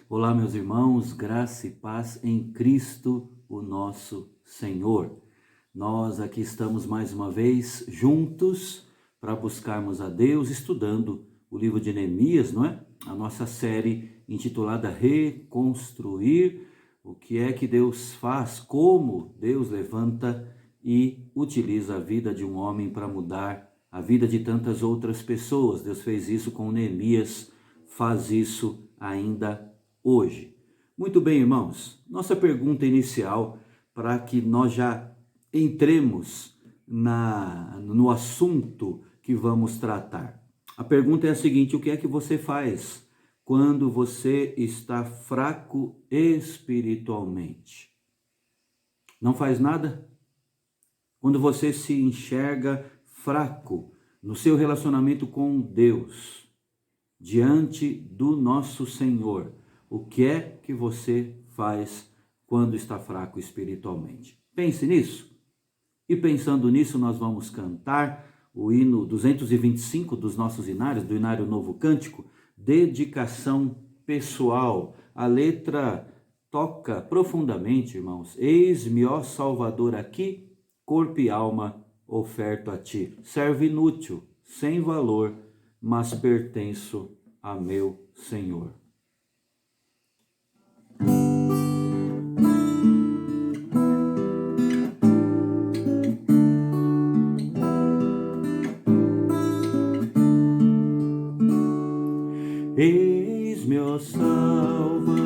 Olá, meus irmãos, graça e paz em Cristo, o nosso Senhor. Nós aqui estamos mais uma vez juntos para buscarmos a Deus, estudando o livro de Neemias, não é? A nossa série intitulada Reconstruir, o que é que Deus faz, como Deus levanta e utiliza a vida de um homem para mudar a vida de tantas outras pessoas. Deus fez isso com Neemias, faz isso ainda hoje. Muito bem, irmãos, nossa pergunta inicial, para que nós já entremos no assunto que vamos tratar. A pergunta é a seguinte: o que é que você faz quando você está fraco espiritualmente? Não faz nada? Quando você se enxerga fraco no seu relacionamento com Deus, diante do nosso Senhor, o que é que você faz quando está fraco espiritualmente? Pense nisso. E pensando nisso, nós vamos cantar o hino 225 dos nossos hinários, do Hinário Novo Cântico, Dedicação Pessoal. A letra toca profundamente, irmãos. Eis-me, ó Salvador, aqui, corpo e alma oferto a ti. Servo inútil, sem valor, mas pertenço a meu Senhor. Eis-me, ó Salvador,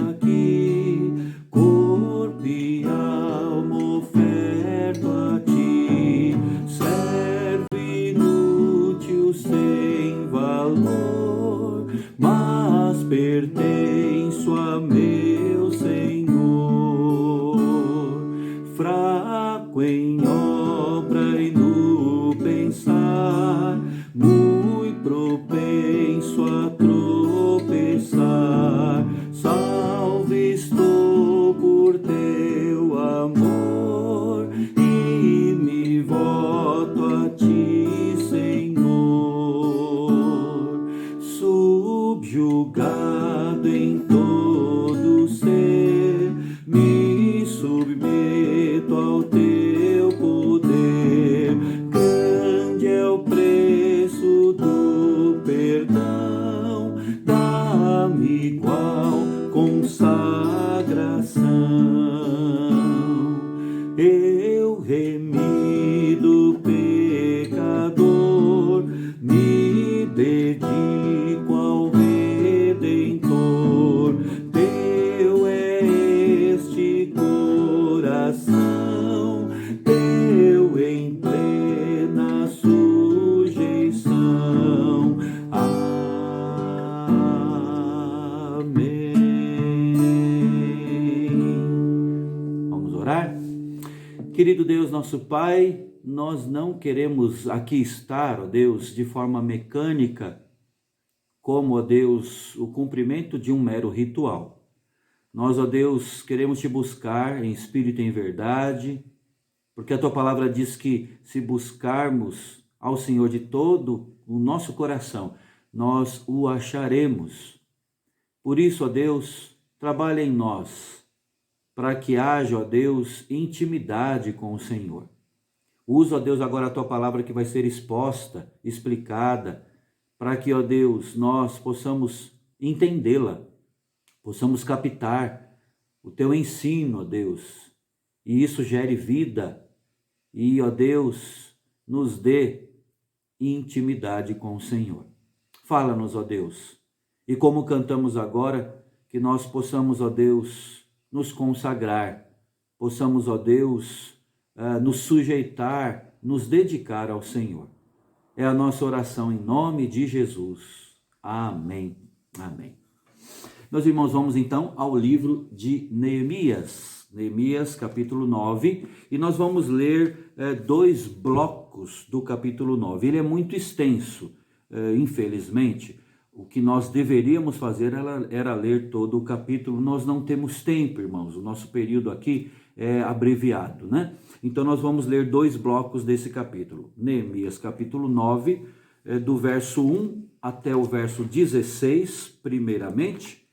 aqui, corpo e alma oferto a ti, servo inútil sem valor, mas pertenço a meu Senhor, fraco em obra e no pensar, muito propenso a tropeçar, salvo estou por teu amor e me voto a ti, Senhor, subjugado em todo ser, me submeto ao teu poder, grande é o preço do perdão, dá-me igual consagração. Eu remido pecador, me dedico ao Redentor, teu é este coração, teu em plena sujeição. Amém. Vamos orar? Querido Deus, nosso Pai, nós não queremos aqui estar, ó Deus, de forma mecânica, como, ó Deus, o cumprimento de um mero ritual. Nós, ó Deus, queremos te buscar em espírito e em verdade, porque a tua palavra diz que se buscarmos ao Senhor de todo o nosso coração, nós o acharemos. Por isso, ó Deus, trabalha em nós, para que haja, ó Deus, intimidade com o Senhor. Usa, ó Deus, agora a tua palavra que vai ser exposta, explicada, para que, ó Deus, nós possamos entendê-la, possamos captar o teu ensino, ó Deus, e isso gere vida e, ó Deus, nos dê intimidade com o Senhor. Fala-nos, ó Deus, e como cantamos agora, que nós possamos, ó Deus, nos consagrar, possamos, ó Deus, nos sujeitar, nos dedicar ao Senhor. É a nossa oração em nome de Jesus. Amém. Amém. Meus irmãos, vamos então ao livro de Neemias. Neemias, capítulo 9, e nós vamos ler dois blocos do capítulo 9. Ele é muito extenso, infelizmente. O que nós deveríamos fazer era ler todo o capítulo. Nós não temos tempo, irmãos. O nosso período aqui é abreviado, né? Então nós vamos ler dois blocos desse capítulo. Neemias, capítulo 9, do verso 1 até o verso 16, primeiramente,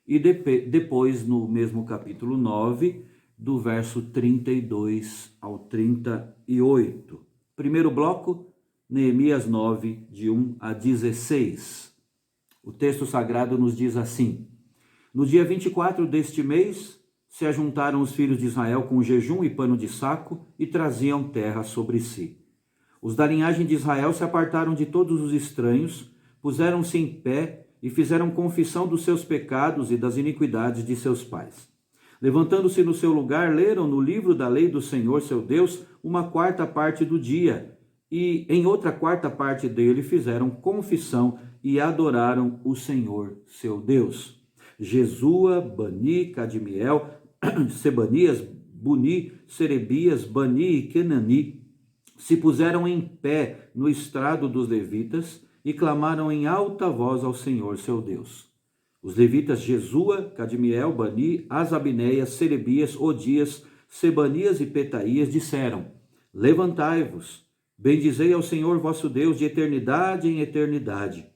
e depois no mesmo capítulo 9, do verso 32 ao 38. Primeiro bloco, Neemias 9, de 1 a 16. O texto sagrado nos diz assim: no dia 24 deste mês, se ajuntaram os filhos de Israel com jejum e pano de saco e traziam terra sobre si. Os da linhagem de Israel se apartaram de todos os estranhos, puseram-se em pé e fizeram confissão dos seus pecados e das iniquidades de seus pais. Levantando-se no seu lugar, leram no livro da lei do Senhor, seu Deus, uma quarta parte do dia, e em outra quarta parte dele fizeram confissão e adoraram o Senhor, seu Deus. Jesua, Bani, Cadmiel, Sebanias, Buni, Serebias, Bani e Kenani se puseram em pé no estrado dos levitas e clamaram em alta voz ao Senhor, seu Deus. Os levitas Jesua, Cadmiel, Bani, Asabneias, Serebias, Odias, Sebanias e Petaías disseram: levantai-vos, bendizei ao Senhor vosso Deus de eternidade em eternidade.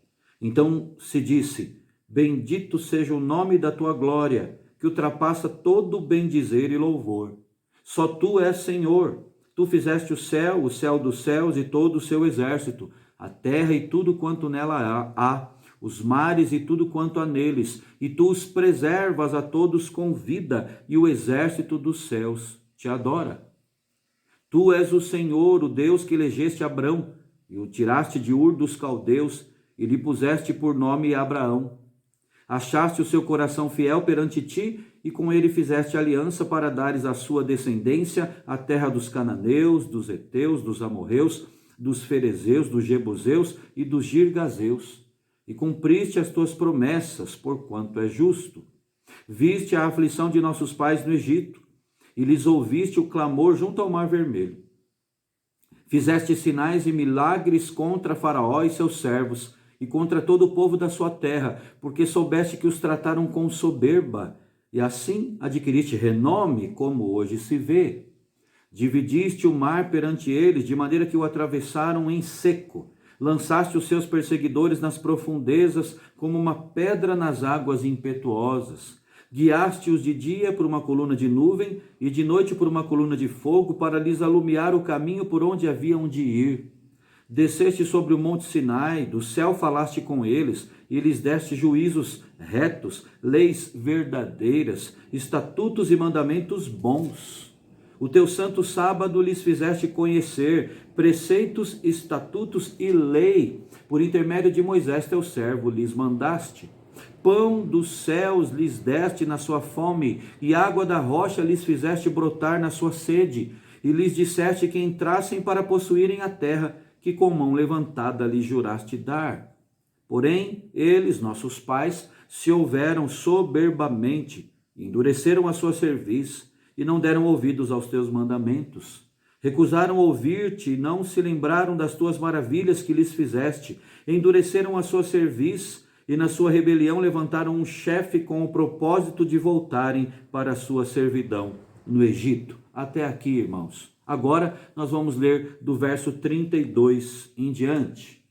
Então se disse: bendito seja o nome da tua glória, que ultrapassa todo bendizer e louvor. Só tu és Senhor. Tu fizeste o céu dos céus e todo o seu exército, a terra e tudo quanto nela há, os mares e tudo quanto há neles, e tu os preservas a todos com vida, e o exército dos céus te adora. Tu és o Senhor, o Deus que elegeste Abrão, e o tiraste de Ur dos caldeus, e lhe puseste por nome Abraão. Achaste o seu coração fiel perante ti, e com ele fizeste aliança para dares à sua descendência a terra dos cananeus, dos heteus, dos amorreus, dos ferezeus, dos jebuseus e dos girgazeus. E cumpriste as tuas promessas, porquanto é justo. Viste a aflição de nossos pais no Egito, e lhes ouviste o clamor junto ao Mar Vermelho. Fizeste sinais e milagres contra Faraó e seus servos, e contra todo o povo da sua terra, porque soubeste que os trataram com soberba, e assim adquiriste renome, como hoje se vê. Dividiste o mar perante eles, de maneira que o atravessaram em seco. Lançaste os seus perseguidores nas profundezas, como uma pedra nas águas impetuosas. Guiaste-os de dia por uma coluna de nuvem, e de noite por uma coluna de fogo, para lhes alumiar o caminho por onde haviam de ir. Desceste sobre o monte Sinai, do céu falaste com eles, e lhes deste juízos retos, leis verdadeiras, estatutos e mandamentos bons. O teu santo sábado lhes fizeste conhecer, preceitos, estatutos e lei, por intermédio de Moisés teu servo lhes mandaste. Pão dos céus lhes deste na sua fome, e água da rocha lhes fizeste brotar na sua sede, e lhes disseste que entrassem para possuírem a terra, que com mão levantada lhe juraste dar. Porém, eles, nossos pais, se houveram soberbamente, endureceram a sua cerviz, e não deram ouvidos aos teus mandamentos. Recusaram ouvir-te, e não se lembraram das tuas maravilhas que lhes fizeste, endureceram a sua cerviz, e na sua rebelião levantaram um chefe com o propósito de voltarem para a sua servidão no Egito. Até aqui, irmãos. Agora nós vamos ler do verso 32 em diante.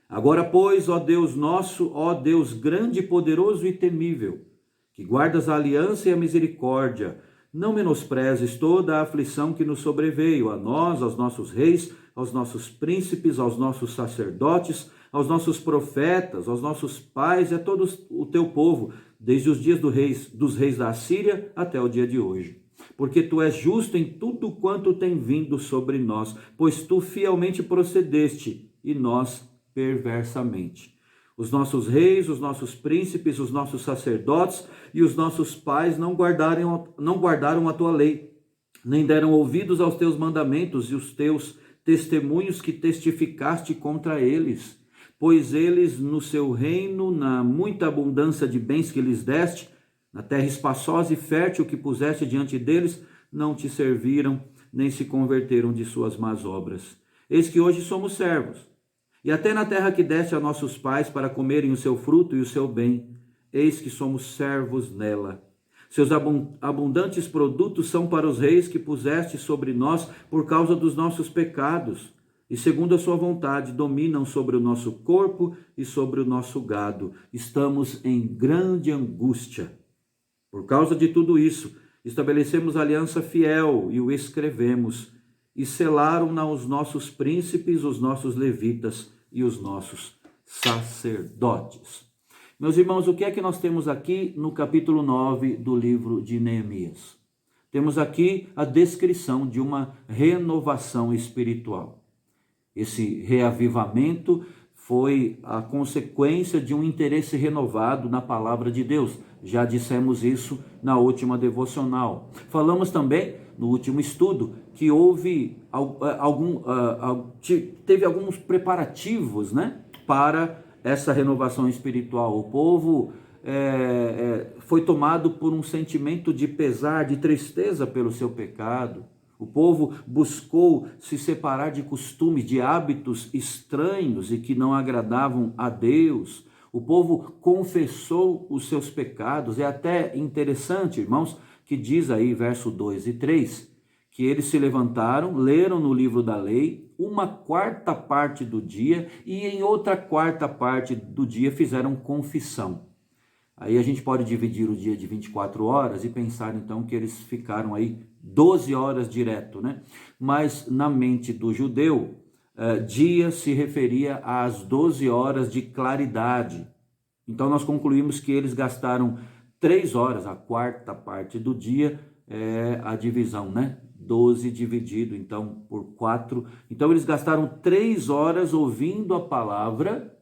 Agora, pois, ó Deus nosso, ó Deus grande, poderoso e temível, que guardas a aliança e a misericórdia, não menosprezes toda a aflição que nos sobreveio, a nós, aos nossos reis, aos nossos príncipes, aos nossos sacerdotes, aos nossos profetas, aos nossos pais e a todo o teu povo, desde os dias dos reis da Assíria até o dia de hoje. Porque tu és justo em tudo quanto tem vindo sobre nós, pois tu fielmente procedeste e nós perversamente. Os nossos reis, os nossos príncipes, os nossos sacerdotes e os nossos pais não guardaram a tua lei, nem deram ouvidos aos teus mandamentos e os teus testemunhos que testificaste contra eles. Pois eles, no seu reino, na muita abundância de bens que lhes deste, na terra espaçosa e fértil que puseste diante deles, não te serviram, nem se converteram de suas más obras. Eis que hoje somos servos, e até na terra que deste a nossos pais para comerem o seu fruto e o seu bem, eis que somos servos nela. Seus abundantes produtos são para os reis que puseste sobre nós por causa dos nossos pecados. e segundo a sua vontade dominam sobre o nosso corpo e sobre o nosso gado. Estamos em grande angústia. Por causa de tudo isso, estabelecemos aliança fiel e o escrevemos, e selaram-na os nossos príncipes, os nossos levitas e os nossos sacerdotes. Meus irmãos, o que é que nós temos aqui no capítulo 9 do livro de Neemias? Temos aqui a descrição de uma renovação espiritual. Esse reavivamento foi a consequência de um interesse renovado na palavra de Deus. Já dissemos isso na última devocional. Falamos também, no último estudo, que teve alguns preparativos, né, para essa renovação espiritual. O povo foi tomado por um sentimento de pesar, de tristeza pelo seu pecado. O povo buscou se separar de costumes, de hábitos estranhos e que não agradavam a Deus. O povo confessou os seus pecados. É até interessante, irmãos, que diz aí, verso 2 e 3, que eles se levantaram, leram no livro da lei, uma quarta parte do dia, e em outra quarta parte do dia fizeram confissão. Aí a gente pode dividir o dia de 24 horas e pensar então que eles ficaram aí 12 horas direto, né? Mas na mente do judeu, dia se referia às 12 horas de claridade. Então nós concluímos que eles gastaram 3 horas, a quarta parte do dia, a divisão, né? 12 dividido então por 4. Então eles gastaram 3 horas ouvindo a palavra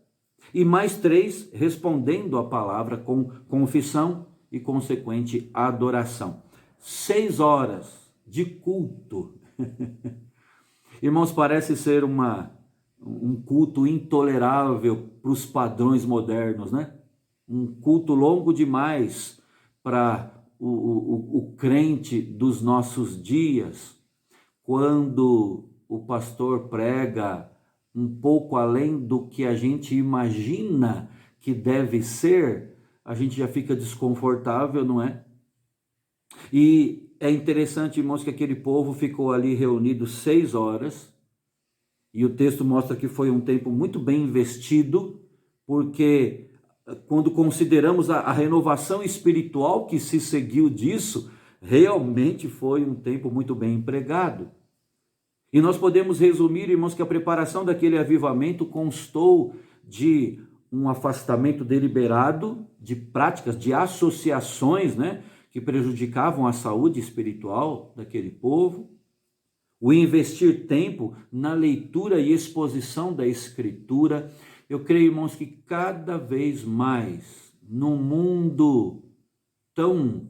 e mais 3 respondendo a palavra com confissão e consequente adoração. 6 horas de culto. Irmãos, parece ser um culto intolerável para os padrões modernos, né? Um culto longo demais para o crente dos nossos dias. Quando o pastor prega um pouco além do que a gente imagina que deve ser, a gente já fica desconfortável, não é? E é interessante, irmãos, que aquele povo ficou ali reunido 6 horas, e o texto mostra que foi um tempo muito bem investido, porque quando consideramos a renovação espiritual que se seguiu disso, realmente foi um tempo muito bem empregado. E nós podemos resumir, irmãos, que a preparação daquele avivamento constou de um afastamento deliberado de práticas, de associações, né, que prejudicavam a saúde espiritual daquele povo, o investir tempo na leitura e exposição da Escritura. Eu creio, irmãos, que cada vez mais, num mundo tão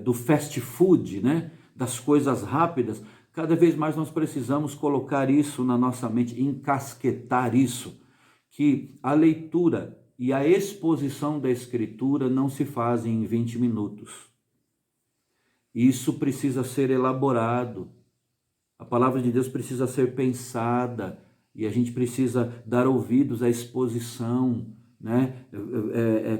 do fast food, né, das coisas rápidas, cada vez mais nós precisamos colocar isso na nossa mente, encasquetar isso, que a leitura e a exposição da Escritura não se fazem em 20 minutos. Isso precisa ser elaborado. A palavra de Deus precisa ser pensada e a gente precisa dar ouvidos à exposição, né?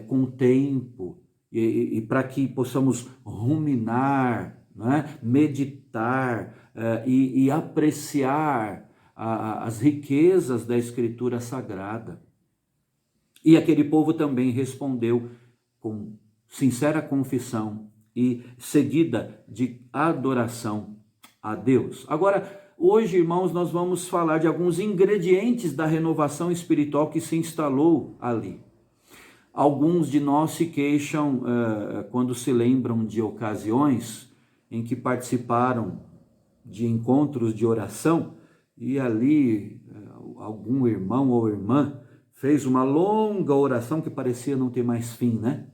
Com tempo, e para que possamos ruminar, né? Meditar e apreciar as riquezas da Escritura Sagrada. E aquele povo também respondeu com sincera confissão e seguida de adoração a Deus. Agora, hoje, irmãos, nós vamos falar de alguns ingredientes da renovação espiritual que se instalou ali. Alguns de nós se queixam quando se lembram de ocasiões em que participaram de encontros de oração e ali algum irmão ou irmã fez uma longa oração que parecia não ter mais fim, né?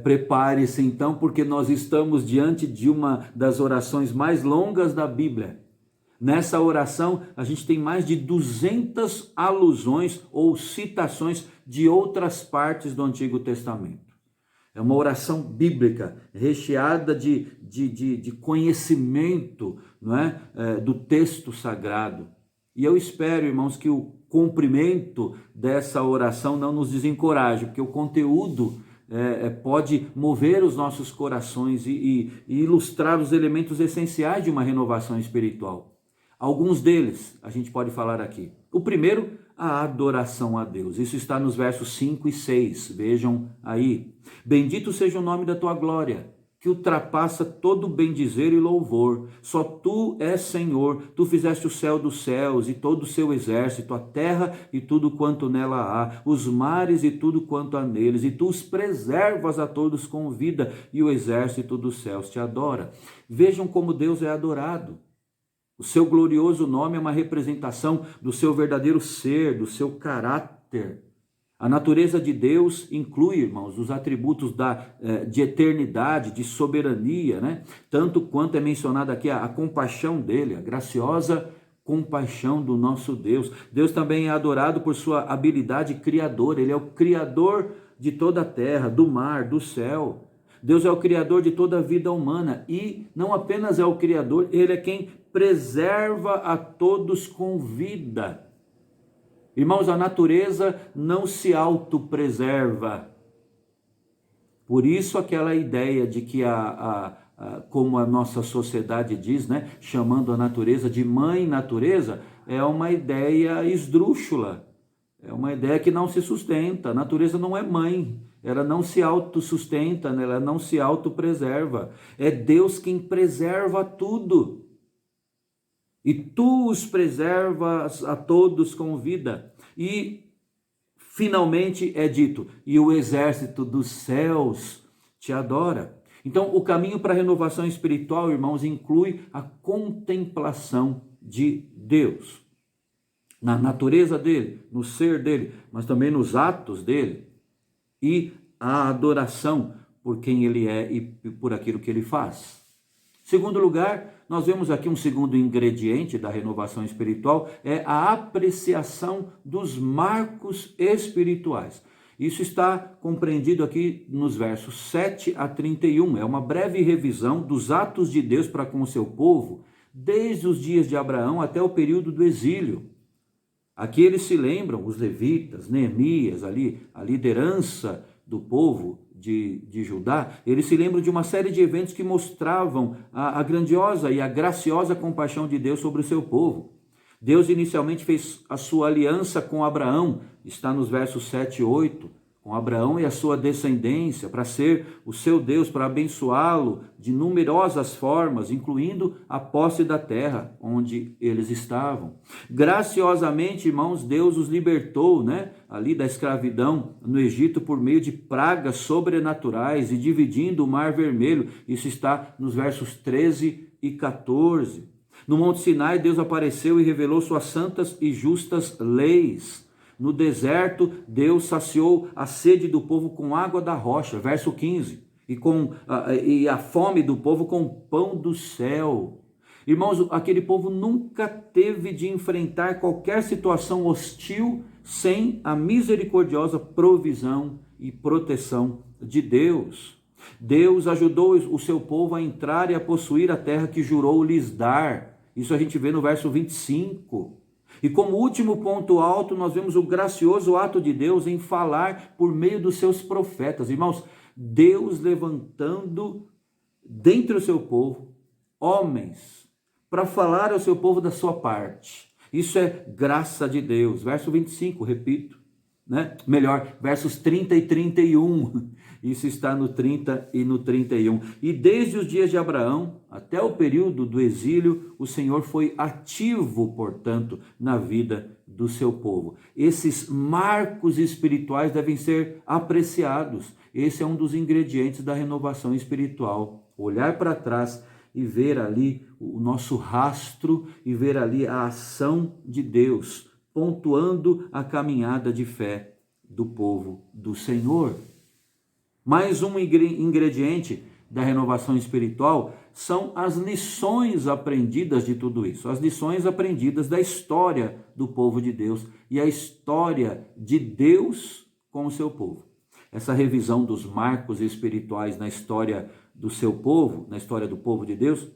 Prepare-se então, porque nós estamos diante de uma das orações mais longas da Bíblia. Nessa oração, a gente tem mais de 200 alusões ou citações de outras partes do Antigo Testamento. É uma oração bíblica, recheada de conhecimento, não é? Do texto sagrado. E eu espero, irmãos, que o cumprimento dessa oração não nos desencoraje, porque o conteúdo pode mover os nossos corações e ilustrar os elementos essenciais de uma renovação espiritual. Alguns deles a gente pode falar aqui. O primeiro, a adoração a Deus. Isso está nos versos 5 e 6. Vejam aí. Bendito seja o nome da tua glória, que ultrapassa todo bendizer e louvor. Só tu és Senhor, tu fizeste o céu dos céus e todo o seu exército, a terra e tudo quanto nela há, os mares e tudo quanto há neles, e tu os preservas a todos com vida, e o exército dos céus te adora. Vejam como Deus é adorado. O seu glorioso nome é uma representação do seu verdadeiro ser, do seu caráter. A natureza de Deus inclui, irmãos, os atributos de eternidade, de soberania, né? Tanto quanto é mencionado aqui a compaixão dele, a graciosa compaixão do nosso Deus. Deus também é adorado por sua habilidade criadora. Ele é o criador de toda a terra, do mar, do céu. Deus é o criador de toda a vida humana e não apenas é o criador, ele é quem preserva a todos com vida. Irmãos, a natureza não se autopreserva. Por isso aquela ideia de que como a nossa sociedade diz, né, chamando a natureza de mãe natureza, é uma ideia esdrúxula. É uma ideia que não se sustenta. A natureza não é mãe. Ela não se autossustenta, ela não se autopreserva. É Deus quem preserva tudo. E tu os preservas a todos com vida. E finalmente é dito, e o exército dos céus te adora. Então o caminho para a renovação espiritual, irmãos, inclui a contemplação de Deus. Na natureza dele, no ser dele, mas também nos atos dele. E a adoração por quem ele é e por aquilo que ele faz. Segundo lugar, nós vemos aqui um segundo ingrediente da renovação espiritual, é a apreciação dos marcos espirituais. Isso está compreendido aqui nos versos 7 a 31. É uma breve revisão dos atos de Deus para com o seu povo, desde os dias de Abraão até o período do exílio. Aqui eles se lembram, os levitas, Neemias, ali, a liderança do povo de Judá, eles se lembram de uma série de eventos que mostravam a grandiosa e a graciosa compaixão de Deus sobre o seu povo. Deus inicialmente fez a sua aliança com Abraão, está nos versos 7 e 8, com Abraão e a sua descendência, para ser o seu Deus, para abençoá-lo de numerosas formas, incluindo a posse da terra onde eles estavam. Graciosamente, irmãos, Deus os libertou, né, ali da escravidão no Egito por meio de pragas sobrenaturais e dividindo o Mar Vermelho. Isso está nos versos 13 e 14. No Monte Sinai, Deus apareceu e revelou suas santas e justas leis. No deserto, Deus saciou a sede do povo com água da rocha, verso 15, e a fome do povo com pão do céu. Irmãos, aquele povo nunca teve de enfrentar qualquer situação hostil sem a misericordiosa provisão e proteção de Deus. Deus ajudou o seu povo a entrar e a possuir a terra que jurou lhes dar. Isso a gente vê no verso 25. E como último ponto alto, nós vemos o gracioso ato de Deus em falar por meio dos seus profetas. Irmãos, Deus levantando dentre o seu povo homens para falar ao seu povo da sua parte. Isso é graça de Deus. Verso 25, repito, né? Melhor, versos 30 e 31. Isso está no 30 e no 31. E desde os dias de Abraão até o período do exílio, o Senhor foi ativo, portanto, na vida do seu povo. Esses marcos espirituais devem ser apreciados. Esse é um dos ingredientes da renovação espiritual. Olhar para trás e ver ali o nosso rastro e ver ali a ação de Deus, pontuando a caminhada de fé do povo do Senhor. Mais um ingrediente da renovação espiritual são as lições aprendidas de tudo isso, as lições aprendidas da história do povo de Deus e a história de Deus com o seu povo. Essa revisão dos marcos espirituais na história do seu povo, na história do povo de Deus,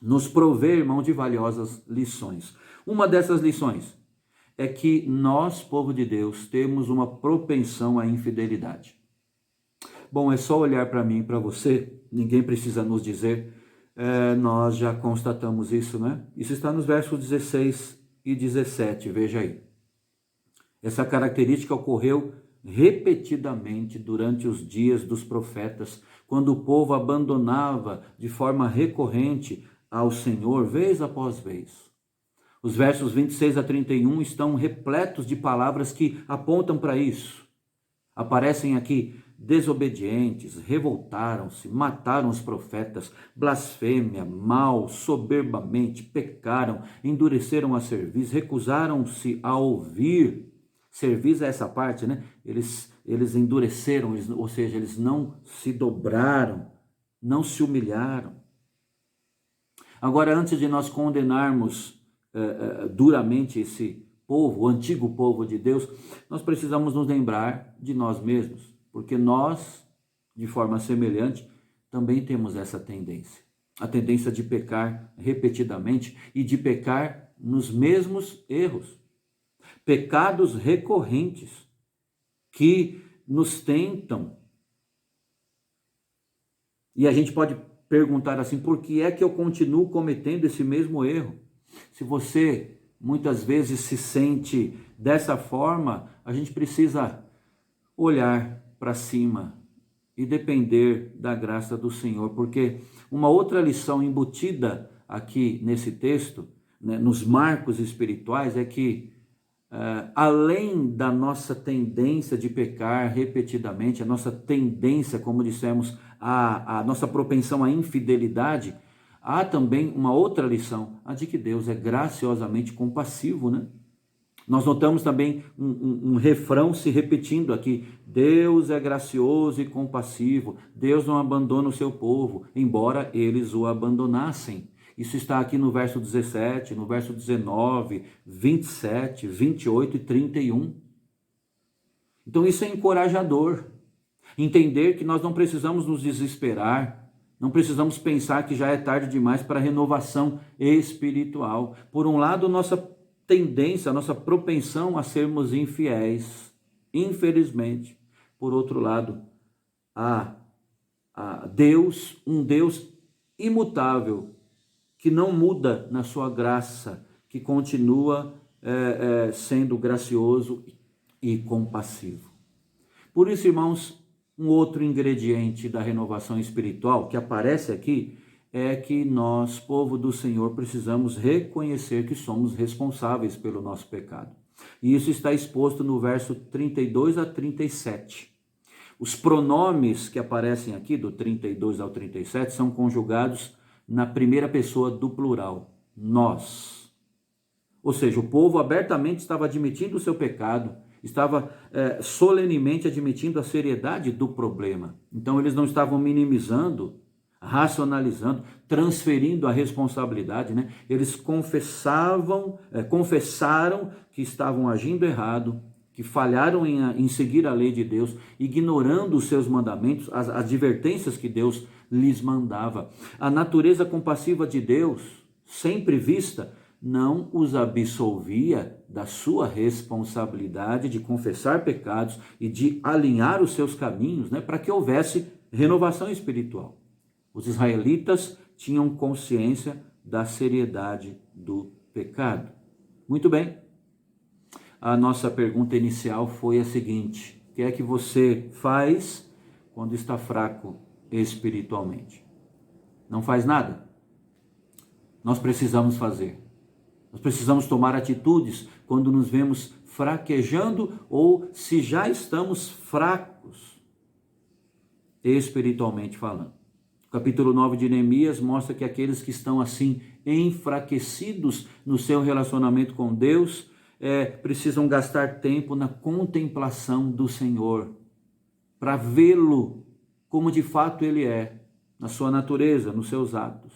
nos provê, irmão, de valiosas lições. Uma dessas lições é que nós, povo de Deus, temos uma propensão à infidelidade. Bom, é só olhar para mim e para você, ninguém precisa nos dizer, nós já constatamos isso, né? Isso está nos versos 16 e 17, veja aí. Essa característica ocorreu repetidamente durante os dias dos profetas, quando o povo abandonava de forma recorrente ao Senhor, vez após vez. Os versos 26 a 31 estão repletos de palavras que apontam para isso. Aparecem aqui: desobedientes, revoltaram-se, mataram os profetas, blasfêmia, mal, soberbamente, pecaram, endureceram a cerviz, recusaram-se a ouvir. Cerviz é essa parte, né? Eles endureceram, ou seja, eles não se dobraram, não se humilharam. Agora, antes de nós condenarmos duramente esse povo, o antigo povo de Deus, nós precisamos nos lembrar de nós mesmos, porque nós, de forma semelhante, também temos essa tendência, a tendência de pecar repetidamente e de pecar nos mesmos erros, pecados recorrentes que nos tentam. E a gente pode perguntar assim: por que é que eu continuo cometendo esse mesmo erro? Se você muitas vezes se sente dessa forma, a gente precisa olhar para cima e depender da graça do Senhor, porque uma outra lição embutida aqui nesse texto, né, nos marcos espirituais, é que além da nossa tendência de pecar repetidamente, a nossa tendência, como dissemos, a nossa propensão à infidelidade, há também uma outra lição, a de que Deus é graciosamente compassivo, né? Nós notamos também um refrão se repetindo aqui: Deus é gracioso e compassivo, Deus não abandona o seu povo, embora eles o abandonassem. Isso está aqui no verso 17, no verso 19, 27, 28 e 31. Então isso é encorajador. Entender que nós não precisamos nos desesperar, não precisamos pensar que já é tarde demais para a renovação espiritual. Por um lado, nossa tendência, nossa propensão a sermos infiéis, infelizmente. Por outro lado, a Deus, um Deus imutável, que não muda na sua graça, que continua sendo gracioso e compassivo. Por isso, irmãos, um outro ingrediente da renovação espiritual que aparece aqui é que nós, povo do Senhor, precisamos reconhecer que somos responsáveis pelo nosso pecado. E isso está exposto no verso 32 a 37. Os pronomes que aparecem aqui, do 32 ao 37, são conjugados na primeira pessoa do plural, nós. Ou seja, o povo abertamente estava admitindo o seu pecado, estava solenemente admitindo a seriedade do problema. Então eles não estavam minimizando, racionalizando, transferindo a responsabilidade, né? Eles confessaram que estavam agindo errado, que falharam em seguir a lei de Deus, ignorando os seus mandamentos, as advertências que Deus lhes mandava. A natureza compassiva de Deus, sempre vista, não os absolvia da sua responsabilidade de confessar pecados e de alinhar os seus caminhos, né, para que houvesse renovação espiritual. Os israelitas tinham consciência da seriedade do pecado. Muito bem. A nossa pergunta inicial foi a seguinte: o que é que você faz quando está fraco espiritualmente? Não faz nada? Nós precisamos fazer. Nós precisamos tomar atitudes quando nos vemos fraquejando ou se já estamos fracos, espiritualmente falando. O capítulo 9 de Neemias mostra que aqueles que estão assim enfraquecidos no seu relacionamento com Deus precisam gastar tempo na contemplação do Senhor, para vê-lo como de fato Ele é, na sua natureza, nos seus atos.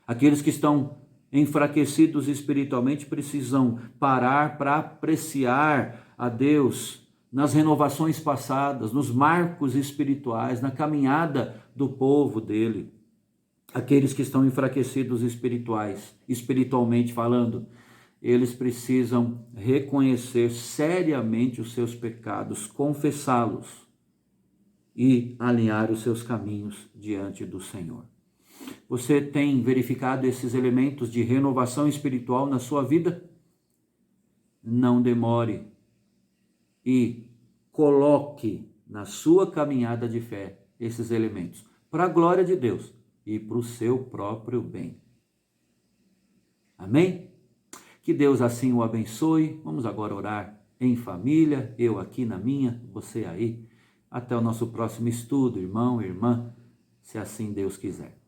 Aqueles que estão enfraquecidos espiritualmente precisam parar para apreciar a Deus nas renovações passadas, nos marcos espirituais, na caminhada do povo dele. Aqueles que estão enfraquecidos espiritualmente falando, eles precisam reconhecer seriamente os seus pecados, confessá-los e alinhar os seus caminhos diante do Senhor. Você tem verificado esses elementos de renovação espiritual na sua vida? Não demore e coloque na sua caminhada de fé esses elementos, para a glória de Deus e para o seu próprio bem. Amém? Que Deus assim o abençoe. Vamos agora orar em família, eu aqui na minha, você aí. Até o nosso próximo estudo, irmão, irmã, se assim Deus quiser.